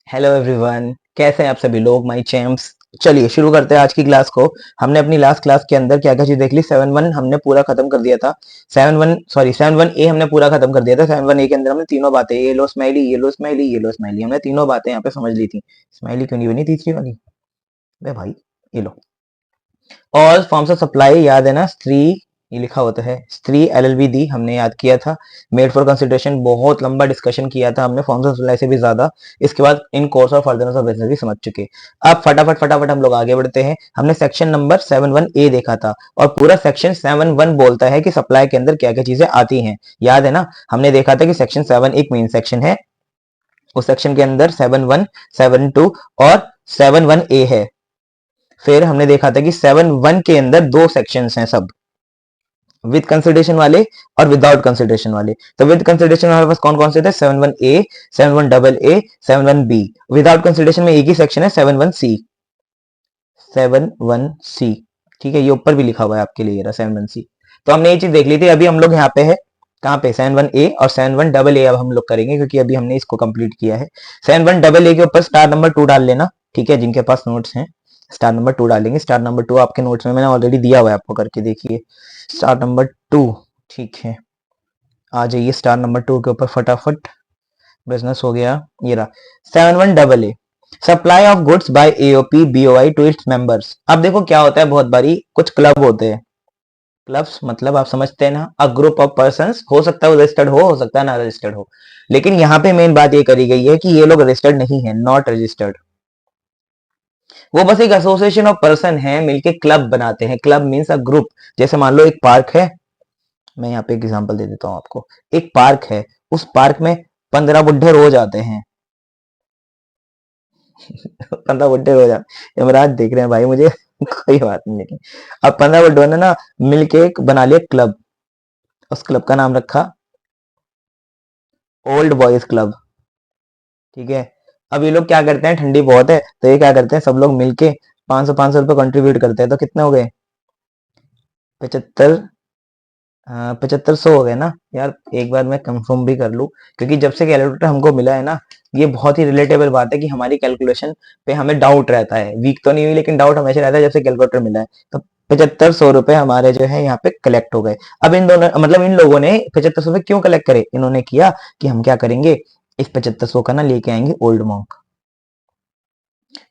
Hello everyone, कैसे हैं आप सभी लोग माय चैम्प्स। चलिए शुरू करते हैं आज की क्लास को। हमने अपनी लास्ट क्लास के अंदर क्या क्या चीज देख ली। 7-1 हमने पूरा खत्म कर दिया था। 7-1 ए हमने पूरा खत्म कर दिया था। 7-1 ए के अंदर हमने तीनों बातें yellow smiley yellow smiley yellow smiley हमने तीनों बातें यहाँ पे समझ ली थी। स्माइली क्यों नहीं बनी तीसरी वाली? अबे भाई, ये लो। ऑल फॉर्म्स ऑफ सप्लाई याद है ना? स्त्री, ये लिखा होता है स्त्री एलएलबी दी, हमने याद किया था। मेड फॉर कंसिडरेशन बहुत लंबा डिस्कशन किया था हमने, फॉर्म्स ऑफ सप्लाई से भी ज्यादा। इसके बाद इन कोर्स और फर्दरनेस ऑफ बिजनेस भी समझ चुके। अब फटाफट फटाफट हम लोग आगे बढ़ते हैं। हमने सेक्शन नंबर 7-1 ए देखा था और पूरा सेक्शन 7-1 बोलता है कि सप्लाई के अंदर क्या क्या चीजें आती हैं। याद है ना? हमने देखा था कि सेक्शन 7 एक मेन सेक्शन है, उस सेक्शन के अंदर 7-1, 7-2 और 7-1 ए है। फिर हमने देखा था कि 7-1 के अंदर दो सेक्शंस हैं सब, विद कंसिडरेशन वाले और विदाउट कंसिडरेशन वाले। तो विद कंसिडरेशन हमारे पास कौन कौन से थे? 7-1 ए, 7-1 AA, 7-1 B। विदाउट कंसिडरेशन में एक ही सेक्शन है, 7-1 C। 7-1 C, ठीक है, ये ऊपर भी लिखा हुआ है आपके लिए 7-1 C। तो हमने ये चीज देख ली थी। अभी हम लोग यहाँ पे है कहाँ पे? 7-1 A और 7-1 AA अब हम लोग करेंगे क्योंकि अभी हमने इसको कंप्लीट किया है। 7-1 AA के ऊपर स्टार नंबर 2 डाल लेना, ठीक है, जिनके पास नोट्स हैं। स्टार नंबर 2 डालेंगे। स्टार नंबर 2 आपके नोट्स में मैंने ऑलरेडी दिया हुआ है, आपको करके देखिए। स्टार नंबर 2, ठीक है, आ जाइए स्टार नंबर 2 के ऊपर फटाफट। बिजनेस हो गया, ये रहा 7-1 AA। Supply of goods by AOP BOI to its members. अब देखो क्या होता है, बहुत बारी कुछ क्लब होते हैं। क्लब्स मतलब आप समझते हैं ना, अ ग्रुप ऑफ पर्संस, हो सकता है वो रजिस्टर्ड हो सकता है ना रजिस्टर्ड हो। लेकिन यहाँ पे मेन बात ये करी गई है कि ये लोग रजिस्टर्ड नहीं है, नॉट रजिस्टर्ड। वो बस एक एसोसिएशन ऑफ पर्सन है, मिलके क्लब बनाते हैं। Club means a group. जैसे मान लो एक पार्क है, मैं यहाँ पे एक एग्जांपल दे देता हूँ आपको। एक पार्क है, उस पार्क में 15 बुड्ढे रोज आते हैं। 15 बुड्ढे रोज आते, इमरान देख रहे हैं भाई मुझे। कोई बात नहीं, लेकिन अब 15 बुड्ढों ने ना मिलके एक बना लिया क्लब। उस क्लब का नाम रखा ओल्ड बॉयज क्लब, ठीक है। अब ये लोग क्या करते हैं, ठंडी बहुत है तो ये क्या करते हैं, सब लोग मिलके 500 रुपए कंट्रीब्यूट करते हैं। तो कितने हो गए? 75। 7500 हो गए ना यार। एक बार मैं कंफर्म भी कर लूं, क्योंकि जब से कैलकुलेटर हमको मिला है ना, ये बहुत ही रिलेटेबल बात है कि हमारी कैलकुलेशन पे हमें डाउट रहता है। वीक तो नहीं हुई लेकिन डाउट हमेशा रहता है जब से कैलकुलेटर मिला है। तो 7500 रुपए हमारे जो है यहाँ पे कलेक्ट हो गए। अब इन दोनों मतलब इन लोगों ने 7500 रुपए क्यों कलेक्ट करे? इन्होंने किया कि हम क्या करेंगे, इस 7500 का ना लेके आएंगे ओल्ड मॉन्क,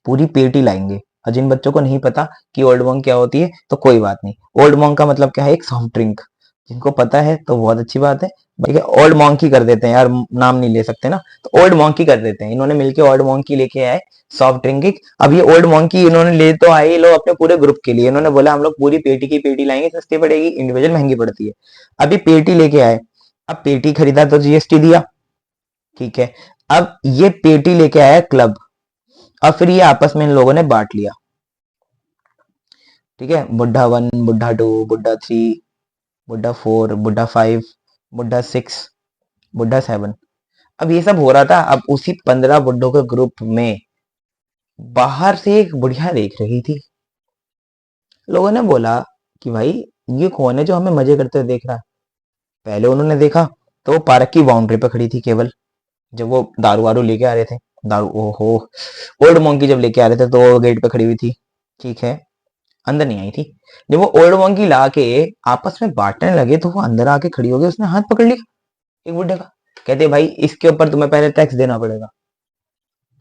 पूरी पेटी लाएंगे। और जिन बच्चों को नहीं पता कि ओल्ड मॉन्क क्या होती है तो कोई बात नहीं। ओल्ड मॉन्क का मतलब क्या है? एक सॉफ्ट ड्रिंक। जिनको पता है तो बहुत अच्छी बात है। ठीक है, ओल्ड मॉन्की कर देते हैं यार, नाम नहीं ले सकते ना, तो ओल्ड मॉन्की कर देते हैं। इन्होंने मिलके ओल्ड मॉन्की लेके आए, सॉफ्ट ड्रिंक एक। अब ये ओल्ड मॉन्की इन्होंने ले तो आए ये लोग अपने पूरे ग्रुप के लिए। इन्होंने बोला हम लोग पूरी पेटी की पेटी लाएंगे, सस्ती पड़ेगी, इंडिविजुअल महंगी पड़ती है। अभी पेटी लेके आए, अब पेटी खरीदा तो जीएसटी दिया, ठीक है। अब ये पेटी लेके आया क्लब, और फिर ये आपस में इन लोगों ने बांट लिया, ठीक है। बुढ़ा 1, बुढ़ा 2, बुढ़ा 3, बुढ़ा 4, बुढ़ा 5, बुढ़ा 6, बुढ़ा 7। अब ये सब हो रहा था। अब उसी 15 बुड्ढों के ग्रुप में बाहर से एक बुढ़िया देख रही थी। लोगों ने बोला कि भाई ये कौन है जो हमें मजे करते हुए देख रहा है? पहले उन्होंने देखा तो वो पार्क की बाउंड्री पे खड़ी थी केवल, जब वो दारू वारू लेके आ रहे थे। दारू, ओहो, ओल्ड मोंकी जब लेके आ रहे थे तो वो गेट पे खड़ी हुई थी, ठीक है, अंदर नहीं आई थी। जब वो ओल्ड मंकी ला के आपस में बांटने लगे तो वो अंदर आके खड़ी हो गई, उसने हाथ पकड़ लिया एक बुड्ढे का। कहते भाई इसके ऊपर तुम्हें पहले टैक्स देना पड़ेगा।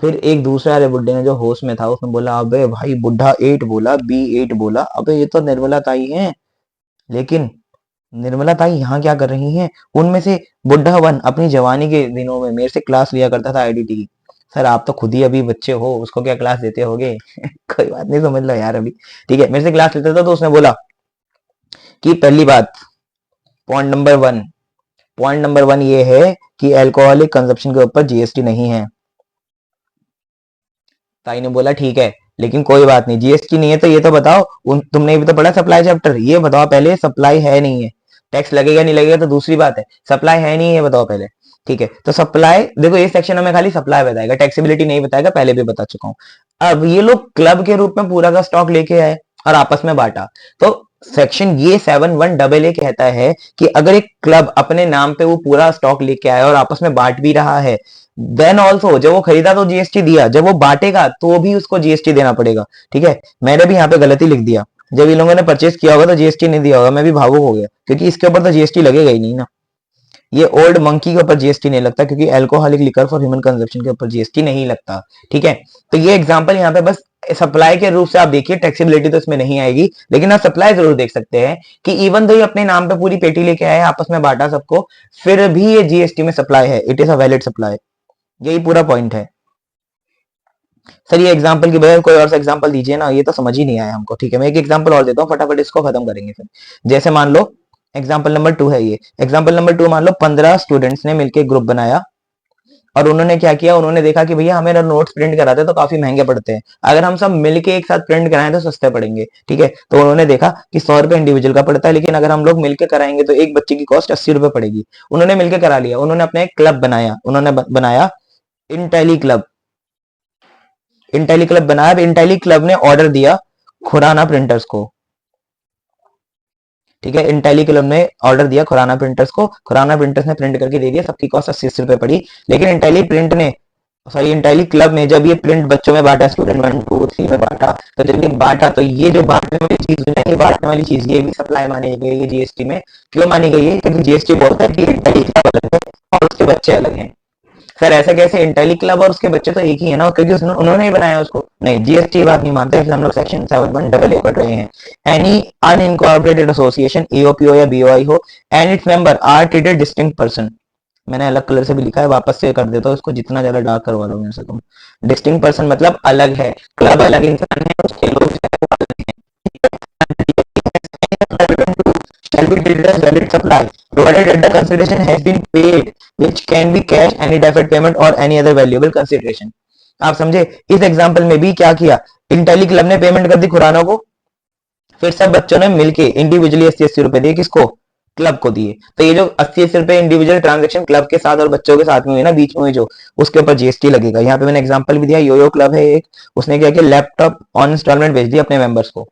फिर एक दूसरे वाले बुड्ढे ने जो होश में था उसने बोला अबे भाई, बुढ़ा 8 बोला, B8 बोला, अबे ये तो निर्मला ताई है। लेकिन निर्मला ताई यहाँ क्या कर रही हैं? उनमें से बुढ़ा 1 अपनी जवानी के दिनों में मेरे से क्लास लिया करता था आईडीटी की। सर आप तो खुद ही अभी बच्चे हो, उसको क्या क्लास देते होगे? कोई बात नहीं, समझ लो यार अभी, ठीक है, मेरे से क्लास लेता था। तो उसने बोला कि पहली बात, पॉइंट नंबर वन ये है कि अल्कोहलिक कंजप्शन के ऊपर जीएसटी नहीं है। ताई ने बोला ठीक है, लेकिन कोई बात नहीं, जीएसटी नहीं है तो ये तो बताओ, तुमने भी तो पढ़ा सप्लाई चैप्टर, ये बताओ पहले सप्लाई है नहीं है। टैक्स लगेगा नहीं लगेगा तो दूसरी बात है, सप्लाई है नहीं है बताओ पहले। ठीक है, तो सप्लाई देखो, ये सेक्शन हमें खाली सप्लाई बताएगा, टैक्सेबिलिटी नहीं बताएगा, पहले भी बता चुका हूं। अब ये लोग क्लब के रूप में पूरा का स्टॉक लेके आए और आपस में बांटा। तो सेक्शन ये 7-1 AA कहता है कि अगर एक क्लब अपने नाम पे वो पूरा स्टॉक लेके आया और आपस में बांट भी रहा है, देन ऑल्सो जब वो खरीदा तो जीएसटी दिया, जब वो बांटेगा तो भी उसको जीएसटी देना पड़ेगा। ठीक है, मैंने भी यहाँ पे गलती लिख दिया, जब इन लोगों ने परचेज किया होगा तो जीएसटी नहीं दिया होगा, मैं भी भावुक हो गया, क्योंकि इसके ऊपर तो जीएसटी लगेगा ही नहीं ना। ये ओल्ड मंकी के ऊपर जीएसटी नहीं लगता, क्योंकि alcoholic liquor for human consumption के ऊपर जीएसटी नहीं लगता। ठीक है, तो ये एग्जांपल यहाँ पे बस सप्लाई के रूप से आप देखिए, टैक्सेबिलिटी तो इसमें नहीं आएगी, लेकिन आप सप्लाई जरूर देख सकते हैं कि इवन दो ये अपने नाम पे पूरी पेटी लेके आए, आपस में बांटा सबको, फिर भी ये जीएसटी में सप्लाई है, it is a valid supply. यही पूरा पॉइंट है। सर ये एग्जांपल की बजाय कोई और सा एग्जांपल दीजिए ना, ये तो समझ ही नहीं आया हमको। ठीक है, मैं एक एग्जांपल और देता हूँ, फटाफट इसको खत्म करेंगे फिर। जैसे मान लो एग्जांपल नंबर 2 है ये, एग्जांपल नंबर 2 मान लो 15 स्टूडेंट्स ने मिलकर ग्रुप बनाया, और उन्होंने क्या किया, उन्होंने देखा कि भैया हमें नोट्स प्रिंट कराते हैं तो काफी महंगे पड़ते हैं, अगर हम सब मिलके एक साथ प्रिंट कराएं तो सस्ते पड़ेंगे। ठीक है, तो उन्होंने देखा कि 100 रुपए इंडिविजुअल का पड़ता है, लेकिन अगर हम लोग मिलकर कराएंगे तो एक बच्चे की कॉस्ट 80 रुपए पड़ेगी। उन्होंने मिलकर करा लिया, उन्होंने अपना एक क्लब बनाया, उन्होंने बनाया इंटेली क्लब। इंटेली क्लब बनाया, अब इंटेली क्लब ने ऑर्डर दिया खुराना प्रिंटर्स को। ठीक है, इंटेली क्लब ने ऑर्डर दिया खुराना प्रिंटर्स को, खुराना प्रिंटर्स ने प्रिंट करके दे दिया, सबकी कॉस्ट 80 रुपए पड़ी। लेकिन इंटेली प्रिंट ने, सॉरी इंटेली क्लब ने जब ये प्रिंट बच्चों में बांटा, स्टूडेंट 1 2 3 में बांटा, तो जब ये बांटा तो ये जो बांटने वाली चीज है, ये बांटने वाली चीज ये भी सप्लाई मानी गई है जीएसटी में। क्यों मानी गई है? क्योंकि जीएसटी बोलता है कि इंटेली क्लब अलग है और उसके बच्चे अलग हैं। सर ऐसा कैसे? इंटेली क्लब और उसके बच्चे तो एक ही है ना, क्योंकि उन्होंने ही बनाया उसको। नहीं, जीएसटी बात नहीं मानते, हम लोग सेक्शन 7(1)(a) पढ़ रहे हैं। एनी अनइनकॉर्पोरेटेड एसोसिएशन, ईओपीओ या बीओआई हो, and its member are treated distinct person. मैंने अलग कलर से भी लिखा है, वापस से कर देता हूँ इसको, जितना ज्यादा डार्क करवा लो मेरे से तुम। डिस्टिंक्ट पर्सन मतलब अलग है, क्लब अलग इंसान है, उसके लोग shall be treated as valid supply provided that the consideration has been paid, which can be cash, any deferred payment or any other valuable consideration। आप समझे? इस एग्जांपल में भी क्या किया, इंटेली क्लब ने पेमेंट कर दी खुराना को, फिर सब बच्चों ने मिलके इंडिविजुअली 80-80 रुपए दिए, किसको? क्लब को दिए। तो ये जो 80-80 रुपए इंडिविजुअल ट्रांजेक्शन क्लब के साथ और बच्चों के साथ में हुई ना, बीच में हुई जो, उसके ऊपर जीएसटी लगेगा। यहाँ पे मैंने एग्जांपल भी दिया, योयो क्लब है एक, उसने क्या किया, लैपटॉप ऑन इंस्टॉलमेंट भेज दिया अपने मेंबर्स को।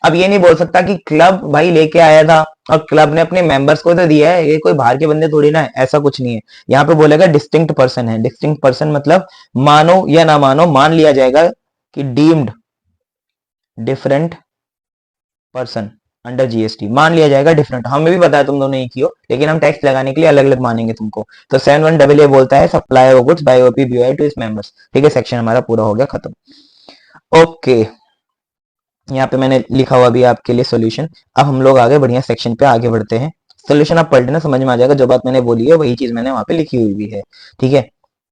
अब ये नहीं बोल सकता कि क्लब भाई लेके आया था और क्लब ने अपने मेंबर्स को तो दिया है, ये कोई बाहर के बंदे थोड़ी ना है, ऐसा कुछ नहीं है। यहाँ पे बोलेगा डिस्टिंक्ट पर्सन है। डिस्टिंक्ट पर्सन मतलब मानो या ना मानो, मान लिया जाएगा कि deemed different person under GST, मान लिया जाएगा डिफरेंट। हमें भी पता है तुम दोनों एक ही हो, लेकिन हम टैक्स लगाने के लिए अलग अलग मानेंगे तुमको। तो 7(1)(a) बोलता है supply of goods by OP BOI to its members. ठीक है, सेक्शन हमारा पूरा हो गया, खत्म। ओके, यहाँ पे मैंने लिखा हुआ भी आपके लिए सॉल्यूशन। अब हम लोग आगे बढ़िया सेक्शन पे आगे बढ़ते हैं। सॉल्यूशन आप पढ़ लेना, समझ में आ जाएगा, जो बात मैंने बोली है वही चीज मैंने वहां पे लिखी हुई भी है। ठीक है,